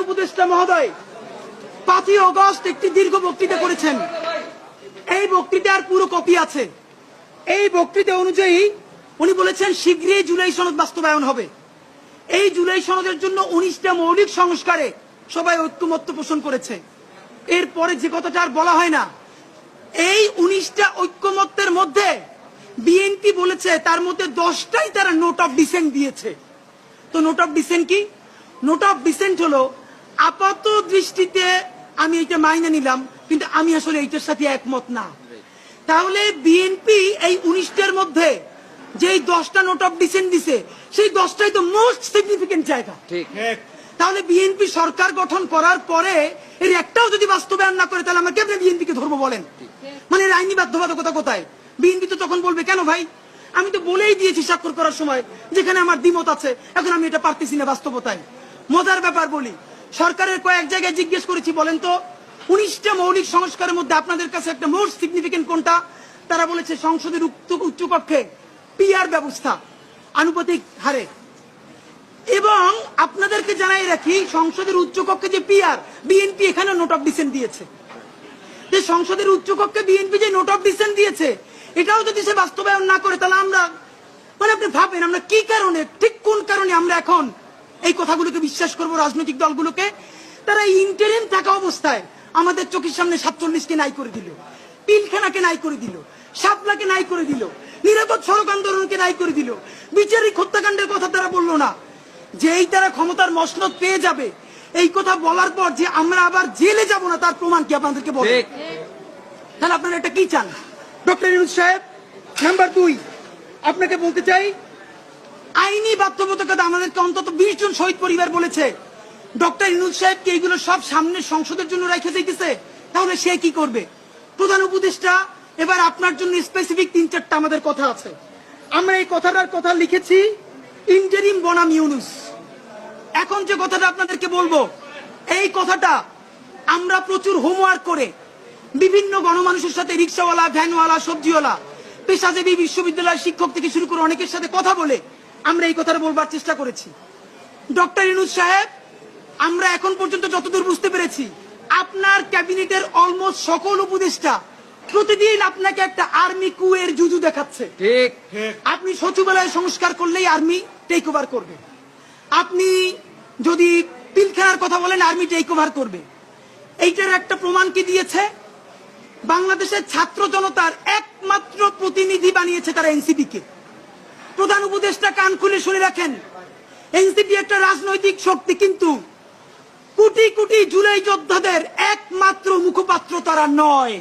উপদেষ্টা মহোদয় 5ই আগস্ট একটি দীর্ঘ বক্তৃতা করেছেন। এই বক্তৃতার পুরো কপি আছে। এই বক্তৃতা অনুযায়ী উনি বলেছেন শীঘ্রই জুলাই সনদ বাস্তবায়ন হবে। এই জুলাই সনদের জন্য 19টা মৌলিক সংস্কারে সবাই ঐক্যমত্য পোষণ করেছে। এরপরে যে কথাটা আর বলা হয় না, এই 19টা ঐক্যমত্যের মধ্যে বিএনপি বলেছে তার মধ্যে 10টাই তারা নোট অফ ডিসেন্ট দিয়েছে। তো নোট অফ ডিসেন্ট কি? নোট অফ ডিসেন্ট হলো আপাত দৃষ্টিতে আমি এটা মাইনে নিলাম, কিন্তু আমি আসলে এইটার সাথে একমত না। তাহলে বিএনপি এই 19টার মধ্যে যেই 10টা নোট অফ ডিসেন্ট দিছে, সেই 10টাই তো মোস্ট সিগনিফিকেন্ট জায়গা। তাহলে বিএনপি সরকার গঠন করার পরে এর একটাও যদি বাস্তবায়ন না করে, তাহলে আমরা কেমনে বিএনপিকে ধরবো বলেন? মানে এর আইনি বাধ্যবাধকতা কোথায়? বিএনপি তো তখন বলবে কেন ভাই, আমি তো বলেই দিয়েছি স্বাক্ষর করার সময় যেখানে আমার দ্বিমত আছে, এখন আমি এটা পারতেছি না বাস্তবতায়। মজার ব্যাপার বলি, সরকারের কয়েক জায়গায় জিজ্ঞেস করেছি, বলেন তো 19টা মৌলিক সংস্কারের মধ্যে আপনাদের কাছে একটা মোস্ট সিগনিফিকেন্ট কোনটা? তারা বলেছে সংসদের উচ্চকক্ষে পিআর ব্যবস্থা আনুপাতিক হারে। এবং আপনাদেরকে জানাই রাখি, সংসদের উচ্চকক্ষে যে পিআর, বিএনপি এখানে নোট অফ ডিসেন্ট দিয়েছে। যে সংসদের উচ্চকক্ষে বিএনপি যে নোট অফ ডিসেন্ট দিয়েছে, এটাও যদি সে বাস্তবায়ন না করে, তাহলে আমরা মানে আপনি ভাবেন আমরা কি কারণে, ঠিক কোন কারণে আমরা এখন এই কথাগুলোকে বিশ্বাস করব? রাজনৈতিক দলগুলোকে তারা ইন্টারিম থাকা অবস্থায় আমাদের চোখের সামনে 47কে নাই করে দিল, পিলখানাকে নাই করে দিল, শাপলাকে নাই করে দিল, নিরাপদ সড়ক আন্দোলনকে নাই করে দিল, বিচারিক হত্যাকাণ্ডের কথা তারা বললো না। যেই তারা ক্ষমতার মসনদ পেয়ে যাবে, এই কথা বলার পর যে আমরা আবার জেলে যাব না, তার প্রমাণ কি আপনাদেরকে বলে? তাহলে আপনারা এটা কি চান? ডক্টর ইউনূস সাহেব, নাম্বার 2, আপনাকে বলতে চাই, আইনি বাধ্যবাধকতা আমাদেরকে অন্তত 20 জন শহীদ পরিবার বলেছে। ডক্টর ইউনূস সাহেব কি এইগুলো সব সামনে সংসদের জন্য রেখে দিতেছে? তাহলে সে কি করবে? প্রধান উপদেষ্টা, এবার আপনার জন্য স্পেসিফিক 3-4টা আমাদের কথা আছে। আমরা এই কথাটার কথা লিখেছি ইন্টারিম বনাম ইউনূস। এখন যে কথাটা আপনাদেরকে বলবো, এই কথাটা আমরা প্রচুর হোমওয়ার্ক করে বিভিন্ন গণমানুষের সাথে, রিক্সাওয়ালা, ভ্যানওয়ালা, সবজিওয়ালা, পেশাজীবী, বিশ্ববিদ্যালয়ের শিক্ষক থেকে শুরু করে অনেকের সাথে কথা বলে আমরা এই কথাটা বলবার চেষ্টা করেছি। ডক্টর ইউনূস সাহেব, আমরা এখন পর্যন্ত যতদূর বুঝতে পেরেছি, আপনার ক্যাবিনেটের অলমোস্ট সকল উপদেষ্টা প্রতিদিন আপনাকে একটা আর্মি কুয়ের জুজু দেখাচ্ছে। ঠিক, আপনি সচিবালয় সংস্কার করলেই আর্মি টেক ওভার করবে, আপনি যদি পিলখানার কথা বলেন আর্মি টেক ওভার করবে। এইটার একটা প্রমাণ কি দিয়েছে? বাংলাদেশের ছাত্র জনতার একমাত্র প্রতিনিধি বানিয়েছে তারা এনসিপি কে। প্রধান উপদেষ্টা কান খুলে শুনে রাখেন, এনসিপি একটা রাজনৈতিক শক্তি, কিন্তু কোটি কোটি জুলাই যোদ্ধাদের একমাত্র মুখপাত্র তারা নয়।